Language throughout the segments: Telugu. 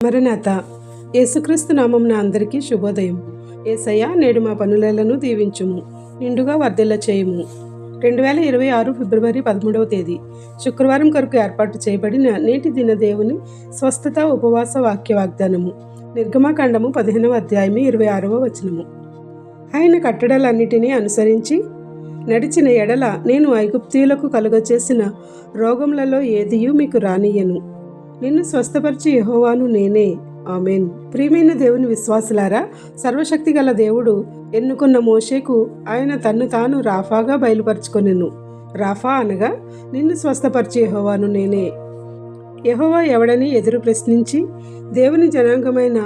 మరణాత యేసుక్రీస్తు నామమున అందరికీ శుభోదయం. యేసయ్య, నేడు మా పనులను దీవించుము, నిండుగా వర్ధిల్ల చేయుము. 2026 ఫిబ్రవరి 13వ తేదీ శుక్రవారం కొరకు ఏర్పాటు చేయబడిన నేటి దిన దేవుని స్వస్థత ఉపవాస వాక్య వాగ్దానము. నిర్గమకాండము 15వ అధ్యాయము 26వ వచనము. ఆయన కట్టడలన్నిటినీ అనుసరించి నడిచిన ఎడల నేను ఐగుప్తీయులకు కలుగచేసిన రోగములలో ఏదియూ మీకు రానియ్యను. నిన్ను స్వస్థపరిచి యెహోవాను నేనే. ఆమేన్. ప్రియమైన దేవుని విశ్వాసులారా, సర్వశక్తి గల దేవుడు ఎన్నుకున్న మోషేకు ఆయన తన్ను తాను రాఫాగా బయలుపరుచుకొనెను. రాఫా అనగా నిన్ను స్వస్థపరిచి యెహోవాను నేనే. యెహోవా ఎవడని ఎదురు ప్రశ్నించి దేవుని జనాంగమైన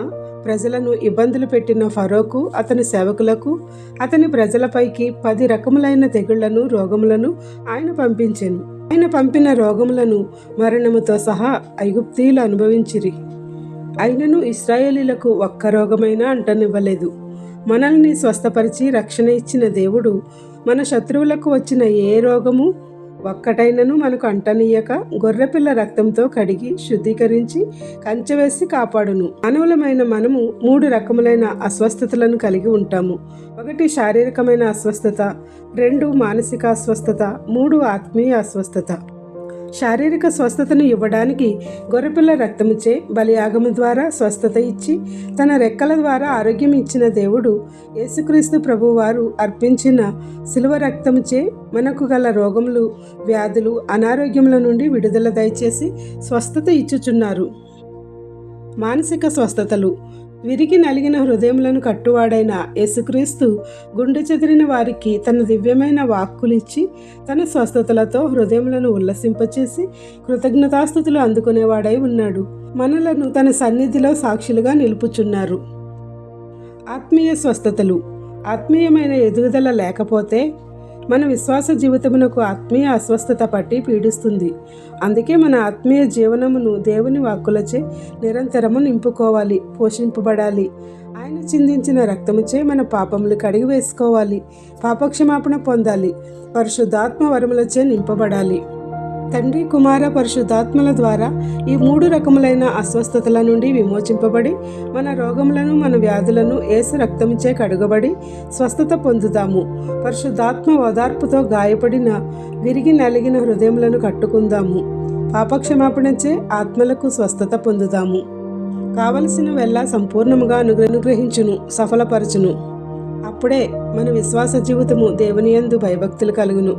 ప్రజలను ఇబ్బందులు పెట్టిన ఫరోకు, అతని సేవకులకు, అతని ప్రజలపైకి 10 రకములైన తెగుళ్లను, రోగములను ఆయన పంపించెను. ఆయన పంపిన రోగములను మరణముతో సహా ఐగుప్తీయులు అనుభవించిరి. అయినను ఇశ్రాయేలీలకు ఒక్క రోగమైనా అంటనివ్వలేదు. మనల్ని స్వస్థపరిచి రక్షణ ఇచ్చిన దేవుడు మన శత్రువులకు వచ్చిన ఏ రోగము ఒక్కటైనను మనకు అంటనీయక గొర్రెపిల్ల రక్తంతో కడిగి శుద్ధీకరించి కంచెవేసి కాపాడును. మానవులమైన మనము 3 రకములైన అస్వస్థతలను కలిగి ఉంటాము. 1 శారీరకమైన అస్వస్థత, 2 మానసిక అస్వస్థత, 3 ఆత్మీయ అస్వస్థత. శారీరక స్వస్థతను ఇవ్వడానికి గొర్రెపిల్ల రక్తముచే బలియాగము ద్వారా స్వస్థత ఇచ్చి తన రెక్కల ద్వారా ఆరోగ్యం ఇచ్చిన దేవుడు యేసుక్రీస్తు ప్రభువారు అర్పించిన శిలువ రక్తముచే మనకు గల రోగములు, వ్యాధులు, అనారోగ్యముల నుండి విడుదల దయచేసి స్వస్థత ఇచ్చుచున్నారు. మానసిక స్వస్థతలు. విరిగి నలిగిన హృదయములను కట్టువాడైన యేసుక్రీస్తు గుండె చెదిరిన వారికి తన దివ్యమైన వాక్కులిచ్చి తన స్వస్థతలతో హృదయములను ఉల్లసింపచేసి కృతజ్ఞతాస్తుతులు అందుకునేవాడై ఉన్నాడు. మనలను తన సన్నిధిలో సాక్షులుగా నిలుపుచున్నారు. ఆత్మీయ స్వస్థతలు. ఆత్మీయమైన ఎదుగుదల లేకపోతే మన విశ్వాస జీవితమునకు ఆత్మీయ అస్వస్థత పట్టి పీడిస్తుంది. అందుకే మన ఆత్మీయ జీవనమును దేవుని వాక్కులచే నిరంతరము నింపుకోవాలి, పోషింపబడాలి. ఆయన చిందించిన రక్తముచే మన పాపములు కడిగి వేసుకోవాలి, పాపక్షమాపణ పొందాలి, పరిశుద్ధాత్మ వరములచే నింపబడాలి. తండ్రి, కుమార, పరిశుద్ధాత్మల ద్వారా ఈ 3 రకములైన అస్వస్థతల నుండి విమోచింపబడి మన రోగములను, మన వ్యాధులను యేసు రక్తముచే కడుగబడి స్వస్థత పొందుదాము. పరిశుద్ధాత్మ ఓదార్పుతో గాయపడిన విరిగి నలిగిన హృదయములను కట్టుకుందాము. పాపక్షమాపణచే ఆత్మలకు స్వస్థత పొందుదాము. కావలసిన వెళ్ళ సంపూర్ణముగా అనుగ్రహించును, సఫలపరచును. అప్పుడే మన విశ్వాస జీవితము దేవుని యందు భయభక్తులు కలుగును.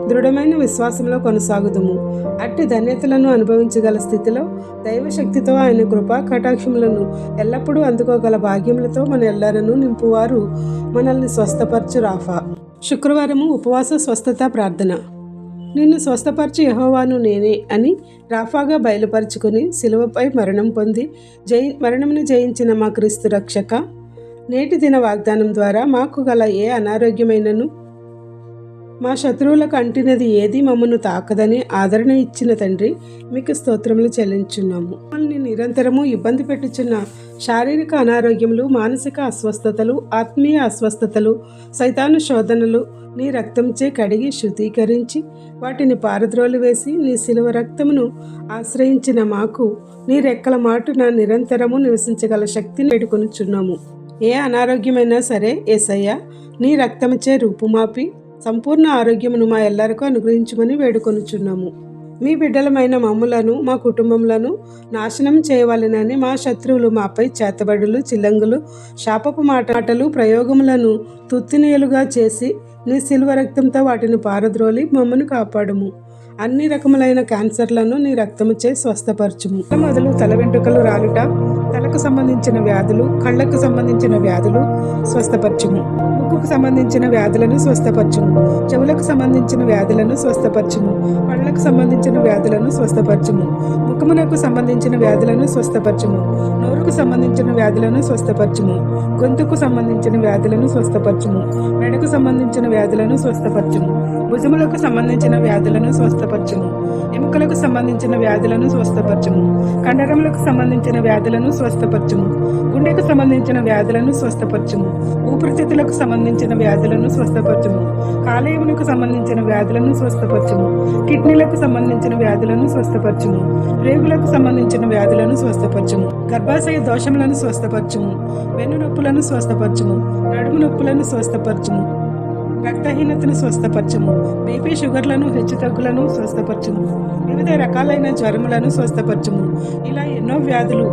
దృఢమైన విశ్వాసంలో కొనసాగుదుము. అట్టి ధన్యతలను అనుభవించగల స్థితిలో దైవశక్తితో ఆయన కృపా కటాక్షములను ఎల్లప్పుడూ అందుకోగల భాగ్యములతో మన ఎల్లరను నింపువారు మనల్ని స్వస్థపరచు రాఫా. శుక్రవారము ఉపవాస స్వస్థత ప్రార్థన. నిన్ను స్వస్థపరిచి యెహోవాను నేనే అని రాఫాగా బయలుపరుచుకుని శిలువపై మరణం పొంది మరణమును జయించిన మా క్రీస్తు రక్షక, నేటి దిన వాగ్దానం ద్వారా మాకు గల ఏ అనారోగ్యమైనను, మా శత్రువులకు అంటినది ఏది మమ్మను తాకదని ఆదరణ ఇచ్చిన తండ్రి, మీకు స్తోత్రములు చెల్లించున్నాము. మమ్మల్ని నిరంతరము ఇబ్బంది పెట్టుచున్న శారీరక అనారోగ్యములు, మానసిక అస్వస్థతలు, ఆత్మీయ అస్వస్థతలు, సైతాను శోధనలు నీ రక్తంచే కడిగి శుద్ధీకరించి వాటిని పారద్రోలు వేసి నీ శిలువ రక్తమును ఆశ్రయించిన మాకు నీ రెక్కల మాటున నిరంతరము నివసించగల శక్తిని వేడుకొనుచున్నాము. ఏ అనారోగ్యమైనా సరే యేసయ్య, నీ రక్తముచే రూపుమాపి సంపూర్ణ ఆరోగ్యమును మా ఎల్లరికూ అనుగ్రహించమని వేడుకొనుచున్నాము. మీ బిడ్డలమైన మమ్ములను, మా కుటుంబములను నాశనం చేయవాలనని మా శత్రువులు మాపై చేతబడులు, చిల్లంగులు, శాపపు మాటలు, ప్రయోగములను తుత్తినీయులుగా చేసి నీ శిలువ రక్తంతో వాటిని పారద్రోలి మమ్మను కాపాడుము. అన్ని రకములైన క్యాన్సర్లను నీ రక్తముచే స్వస్థపరచుము. మొదలు తల వెంట్రుకలు రాలుట, తలకు సంబంధించిన వ్యాధులు, కళ్ళకు సంబంధించిన వ్యాధులు స్వస్థపరచుము. ముక్కుకు సంబంధించిన వ్యాధులను స్వస్థపరచుము. చెవులకు సంబంధించిన వ్యాధులను స్వస్థపరచుము. పళ్ళకు సంబంధించిన వ్యాధులను స్వస్థపరచుము. ముఖమునకు సంబంధించిన వ్యాధులను స్వస్థపరచుము. నోరుకు సంబంధించిన వ్యాధులను స్వస్థపరచుము. గొంతుకు సంబంధించిన వ్యాధులను స్వస్థపరచుము. మెడకు సంబంధించిన వ్యాధులను స్వస్థపరచుము. భుజములకు సంబంధించిన వ్యాధులను స్వస్థపరచుము. ఎముకలకు సంబంధించిన వ్యాధులను స్వస్థపరచుము. కండరములకు సంబంధించిన వ్యాధులను స్వస్థపరచుము. గుండెకు సంబంధించిన వ్యాధులను స్వస్థపరచుము. ఊపిరితిత్తులకు సంబంధించిన వ్యాధులను స్వస్థపరచుము. కాలేయమునకు సంబంధించిన వ్యాధులను స్వస్థపరచుము. కిడ్నీలకు సంబంధించిన వ్యాధులను స్వస్థపరచుము. రేగులకు సంబంధించిన వ్యాధులను స్వస్థపరచుము. గర్భాశయ దోషములను స్వస్థపరచుము, వెన్ను నొప్పులను స్వస్థపరచుము, నడుము నొప్పులను స్వస్థపరచుము, రక్తహీనతను స్వస్థపరచుము, బీపీ షుగర్లను హెచ్చుతగ్గులను స్వస్థపరచుము, వివిధ రకాలైన జ్వరములను స్వస్థపరచుము. ఇలా ఎన్నో వ్యాధులు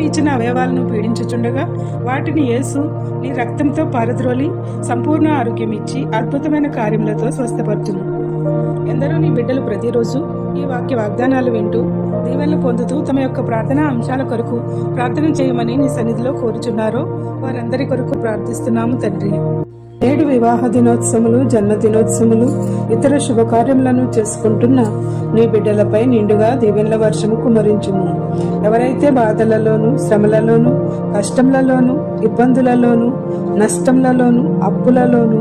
ఇచ్చిన అవయవాలను పీడించుచుండగా వాటిని యేసు నీ రక్తంతో పారద్రోలి సంపూర్ణ ఆరోగ్యం ఇచ్చి అద్భుతమైన కార్యములతో స్వస్థపరచుము. ఎందరో నీ బిడ్డలు ప్రతిరోజు ఈ వాక్య వాగ్దానాలు వింటూ దీవెనలు పొందుతూ తమ యొక్క ప్రార్థనా అంశాల కొరకు ప్రార్థన చేయమని నీ సన్నిధిలో కోరుచున్నారో వారందరి కొరకు ప్రార్థిస్తున్నాము తండ్రి. నేడు వివాహ దినోత్సవములు, జన్మదినోత్సవములు, ఇతర శుభకార్యములను చేసుకుంటున్న నీ బిడ్డలపై నిండుగా దీవెనల వర్షము కుమరించుము. ఎవరైతే బాధలలోను, శ్రమలలోను, కష్టములలోను, ఇబ్బందులలోను, నష్టములలోను, అప్పులలోను,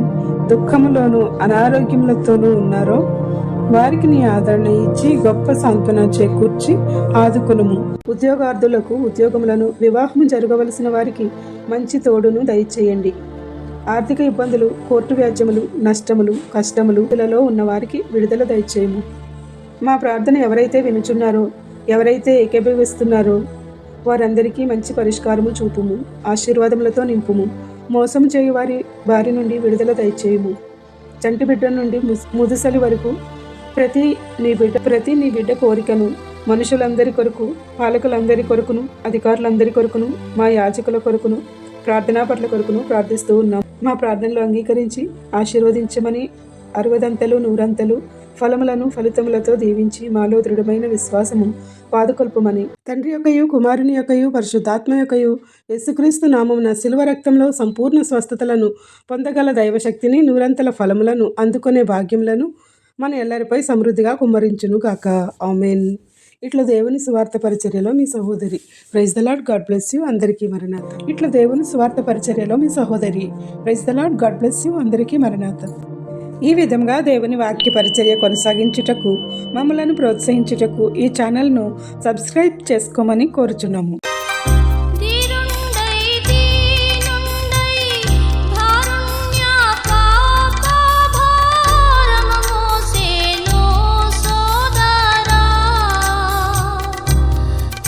దుఃఖములోను, అనారోగ్యములతోనూ ఉన్నారో వారికి నీ ఆదరణ ఇచ్చి గొప్ప సాంత్వన చేకూర్చి ఆదుకొనుము. ఉద్యోగార్థులకు ఉద్యోగములను, వివాహము జరగవలసిన వారికి మంచి తోడును దయచేయండి. ఆర్థిక ఇబ్బందులు, కోర్టు వ్యాజ్యములు, నష్టములు, కష్టములు లలో ఉన్న వారికి విడుదల దయచేయము. మా ప్రార్థన ఎవరైతే వినుచున్నారో, ఎవరైతే ఏకీభవిస్తున్నారో వారందరికీ మంచి పరిష్కారము చూపుము, ఆశీర్వాదములతో నింపుము. మోసము చేయు వారి బారి నుండి విడుదల దయచేయము. చంటి బిడ్డ నుండి ముదుసలి వరకు ప్రతి నీ బిడ్డ కోరికను మనుషులందరి కొరకు, పాలకులందరి కొరకును, అధికారులందరి కొరకును, మా యాజకుల కొరకును, ప్రార్థనా పట్ల కొరకును ప్రార్థిస్తూ ఉన్నాం. మా ప్రార్థనలు అంగీకరించి ఆశీర్వదించమని 60 100 ఫలములను ఫలితములతో దీవించి మాలో దృఢమైన విశ్వాసము పాదుకొల్పమని తండ్రి యొక్కయు, కుమారుని యొక్కయు, పరిశుద్ధాత్మ యొక్కయు యేసుక్రీస్తు నామమున శిలువ రక్తంలో సంపూర్ణ స్వస్థతలను పొందగల దైవశక్తిని, 100 ఫలములను అందుకునే భాగ్యములను మన ఎల్లరిపై సమృద్ధిగా కుమ్మరించును గాక. ఆమెన్. ఇట్లా దేవుని సువార్త పరిచర్యలో మీ సహోదరి. Praise the Lord, God bless you. అందరికీ మరణాత. ఇట్లా దేవుని సువార్త పరిచర్యలో మీ సహోదరి. Praise the Lord, God bless you. అందరికీ మరణాత. ఈ విధంగా దేవుని వాక్య పరిచర్య కొనసాగించుటకు, మమ్మలను ప్రోత్సహించుటకు ఈ ఛానల్ను సబ్స్క్రైబ్ చేసుకోమని కోరుచున్నాము.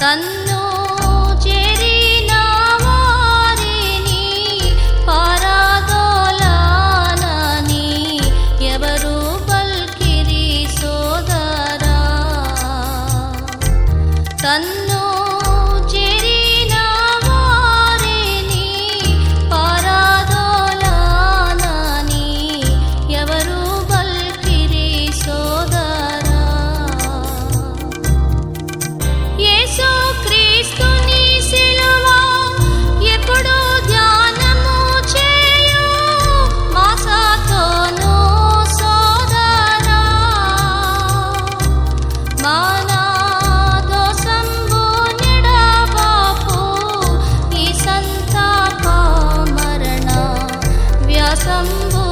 తన్ను చేరిన వారిని పారదోలనని ఎవరు పల్కిరి సోదరా. తన్ను చేరిన వారిని పారదోలనని ఎవరు పల్కిరి సోదరా. యేసుక్రీస్తుని శిలువ ఎప్పుడు ధ్యానము చేయు మాసతోను సోదరా. మన దోషంబు నిడబాపు ఈ సంతాప మరణ వ్యాసంబు